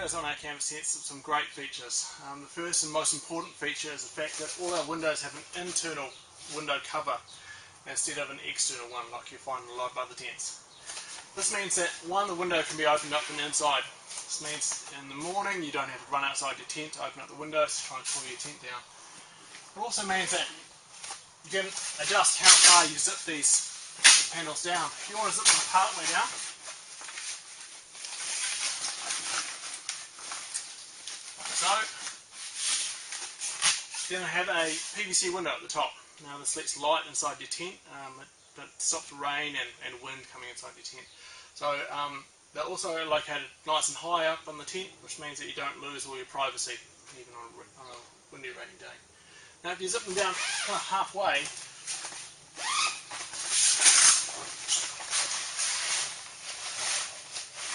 windows on our canvas tents have some great features. The first and most important feature is the fact that all our windows have an internal window cover instead of an external one like you find in a lot of other tents. This means that one, the window can be opened up from the inside. This means in the morning you don't have to run outside your tent to open up the windows to try and cool your tent down. It also means that you can adjust how far you zip these panels down. If you want to zip them part way down, so then I have a PVC window at the top. Now this lets light inside your tent, but stops rain and wind coming inside your tent. So they're also located nice and high up on the tent, which means that you don't lose all your privacy, even on a windy, rainy day. Now if you zip them down kind of halfway,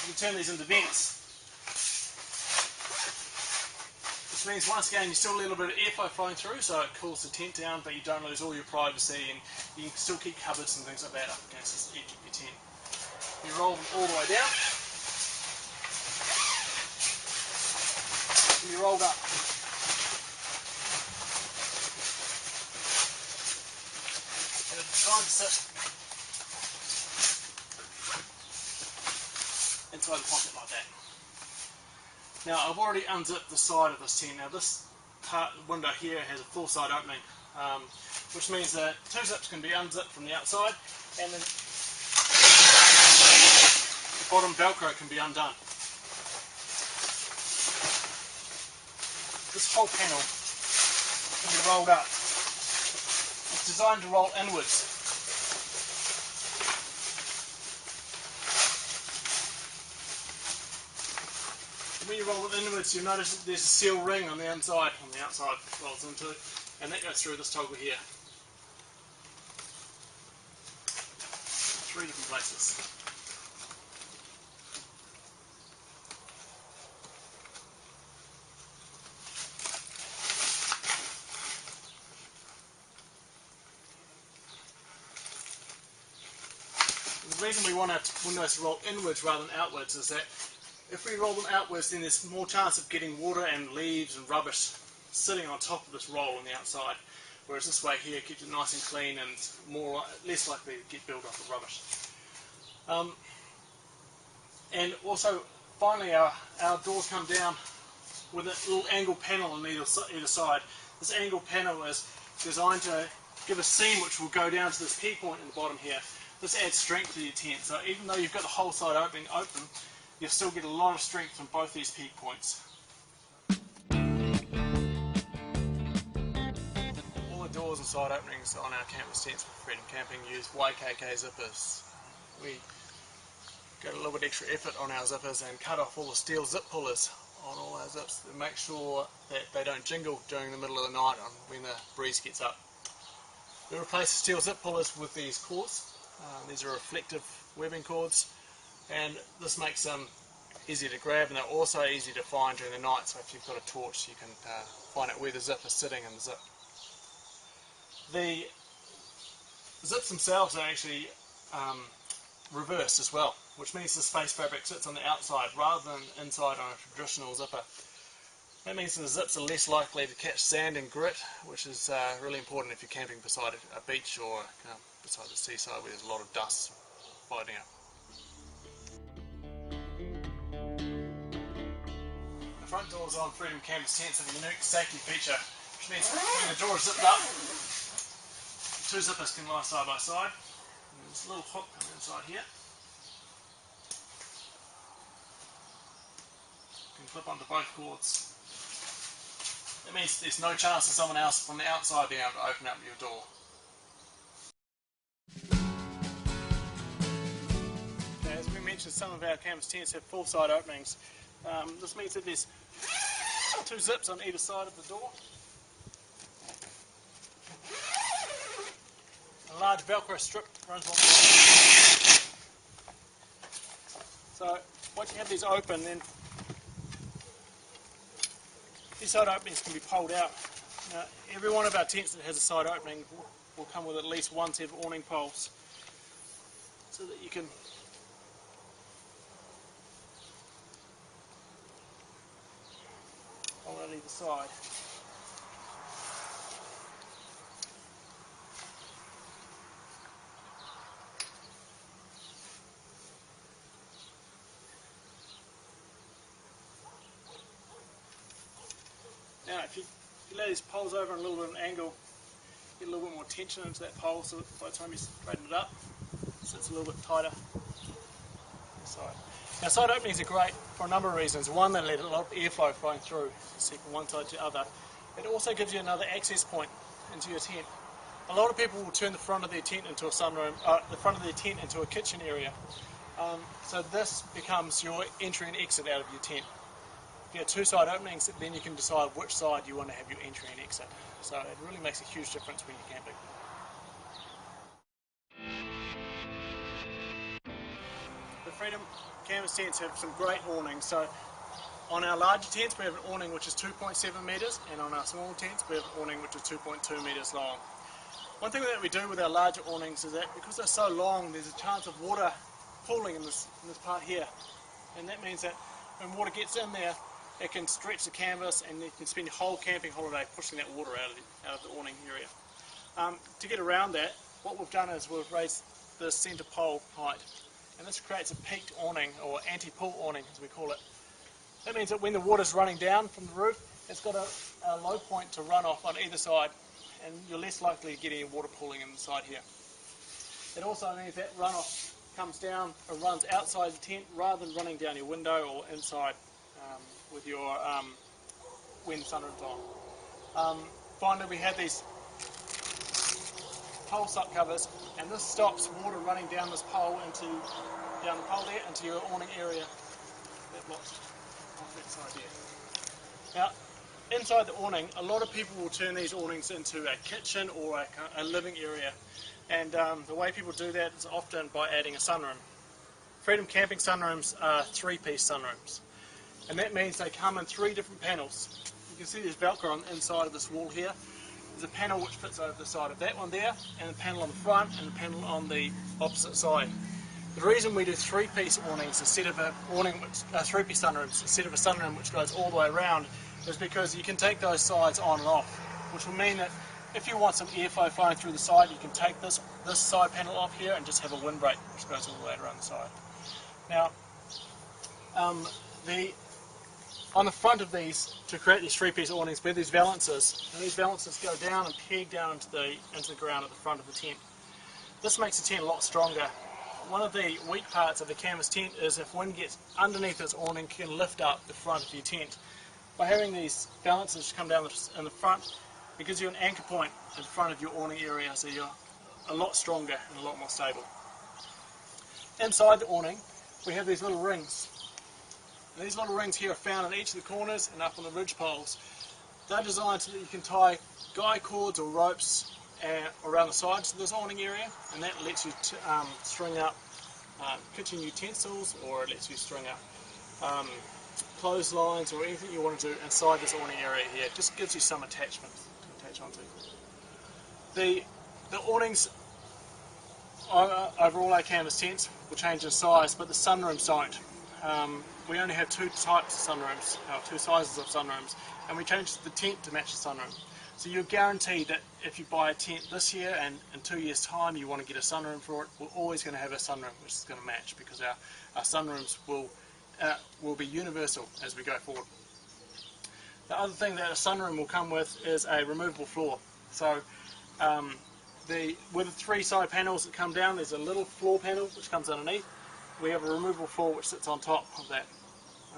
you can turn these into vents. Which means once again you still a little bit of airflow flowing through, so it cools the tent down, but you don't lose all your privacy, and you can still keep cupboards and things like that up against the edge of your tent. You roll them all the way down, and you're rolled up. And it's time to sit inside the pocket like that. Now I've already unzipped the side of this tent. Now this window here has a full side opening, which means that two zips can be unzipped from the outside, and then the bottom velcro can be undone. This whole panel can be rolled up. It's designed to roll inwards. When you roll it inwards, you'll notice that there's a seal ring on the outside it rolls into, and that goes through this toggle here. 3 different places. The reason we want our windows to roll inwards rather than outwards is that if we roll them outwards, then there's more chance of getting water and leaves and rubbish sitting on top of this roll on the outside, whereas this way here keeps it nice and clean and less likely to get built up with rubbish. And also, finally, our doors come down with a little angle panel on either side. This angle panel is designed to give a seam which will go down to this key point in the bottom here. This adds strength to your tent, so even though you've got the whole side open, you'll still get a lot of strength from both these peak points. All the doors and side openings on our canvas tents for Freedom Camping use YKK zippers. We got a little bit extra effort on our zippers and cut off all the steel zip pullers on all our zips to make sure that they don't jingle during the middle of the night when the breeze gets up. We replace the steel zip pullers with these cords. These are reflective webbing cords, and this makes them easy to grab, and they're also easy to find during the night, so if you've got a torch you can find out where the zip is sitting in the zip. The zips themselves are actually reversed as well, which means the space fabric sits on the outside rather than inside on a traditional zipper. That means the zips are less likely to catch sand and grit, which is really important if you're camping beside a beach or beside the seaside where there's a lot of dust floating up. The front doors on Freedom Canvas tents have a unique safety feature, which means when the door is zipped up, the two zippers can lie side by side. And there's a little hook on the inside here. You can clip onto both cords. That means there's no chance of someone else from the outside being able to open up your door. As we mentioned, some of our canvas tents have full side openings. This means that there's two zips on either side of the door. A large Velcro strip runs along the side. So once you have these open, then these side openings can be pulled out. Now, every one of our tents that has a side opening will come with at least one set of awning poles, so that you can on either side. Now if you lay these poles over on a little bit of an angle, get a little bit more tension into that pole, so that by the time you straighten it up, it sits a little bit tighter. Now side openings are great for a number of reasons. One, they let a lot of airflow flowing through, see from one side to the other. It also gives you another access point into your tent. A lot of people will turn the front of their tent into a sunroom, the front of their tent into a kitchen area. So this becomes your entry and exit out of your tent. If you have two side openings, then you can decide which side you want to have your entry and exit. So it really makes a huge difference when you're camping. The Freedom canvas tents have some great awnings. So on our larger tents we have an awning which is 2.7 metres, and on our smaller tents we have an awning which is 2.2 metres long. One thing that we do with our larger awnings is that because they're so long, there's a chance of water pooling in this part here, and that means that when water gets in there, it can stretch the canvas and you can spend your whole camping holiday pushing that water out of the awning area. To get around that, what we've done is we've raised the centre pole height, and this creates a peaked awning, or anti-pool awning as we call it. That means that when the water's running down from the roof, it's got a low point to run off on either side, and you're less likely to get any water pooling inside here. It also means that runoff comes down and runs outside the tent rather than running down your window or inside with your when the sunroom's on. Finally, we have these pole suck covers, and this stops water running down this pole down the pole there into your awning area. That blocks off that side there. Now, inside the awning, a lot of people will turn these awnings into a kitchen or a living area, and the way people do that is often by adding a sunroom. Freedom Camping sunrooms are three-piece sunrooms, and that means they come in three different panels. You can see there's Velcro on the inside of this wall here. There's a panel which fits over the side of that one there, and a panel on the front, and a panel on the opposite side. The reason we do three-piece awnings instead of three-piece sunrooms instead of a sunroom which goes all the way around is because you can take those sides on and off, which will mean that if you want some airflow flowing through the side, you can take this side panel off here and just have a windbreak which goes all the way around the side. Now, on the front of these, to create these three-piece awnings, we have these valances, and these valances go down and peg down into the ground at the front of the tent. This makes the tent a lot stronger. One of the weak parts of the canvas tent is if wind gets underneath this awning, it can lift up the front of your tent. By having these valances come down in the front, it gives you an anchor point in front of your awning area, so you're a lot stronger and a lot more stable. Inside the awning, we have these little rings. And these little rings here are found in each of the corners and up on the ridge poles. They're designed so that you can tie guy cords or ropes around the sides of this awning area, and that lets you string up kitchen utensils, or it lets you string up clotheslines or anything you want to do inside this awning area here. It just gives you some attachment to attach onto. The awnings over all our canvas tents will change in size, but the sunrooms don't. We only have two types of sunrooms, two sizes of sunrooms, and we changed the tent to match the sunroom. So you're guaranteed that if you buy a tent this year and in 2 years' time you want to get a sunroom for it, we're always going to have a sunroom which is going to match, because our sunrooms will be universal as we go forward. The other thing that a sunroom will come with is a removable floor. So with the three side panels that come down, there's a little floor panel which comes underneath. We have a removable floor which sits on top of that.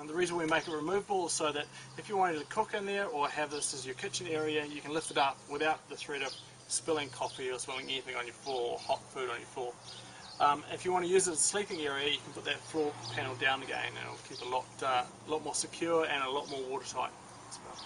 And the reason we make it removable is so that if you wanted to cook in there or have this as your kitchen area, you can lift it up without the threat of spilling coffee or spilling anything on your floor or hot food on your floor. If you want to use it as a sleeping area, you can put that floor panel down again, and it'll keep it a lot more secure and a lot more watertight as well.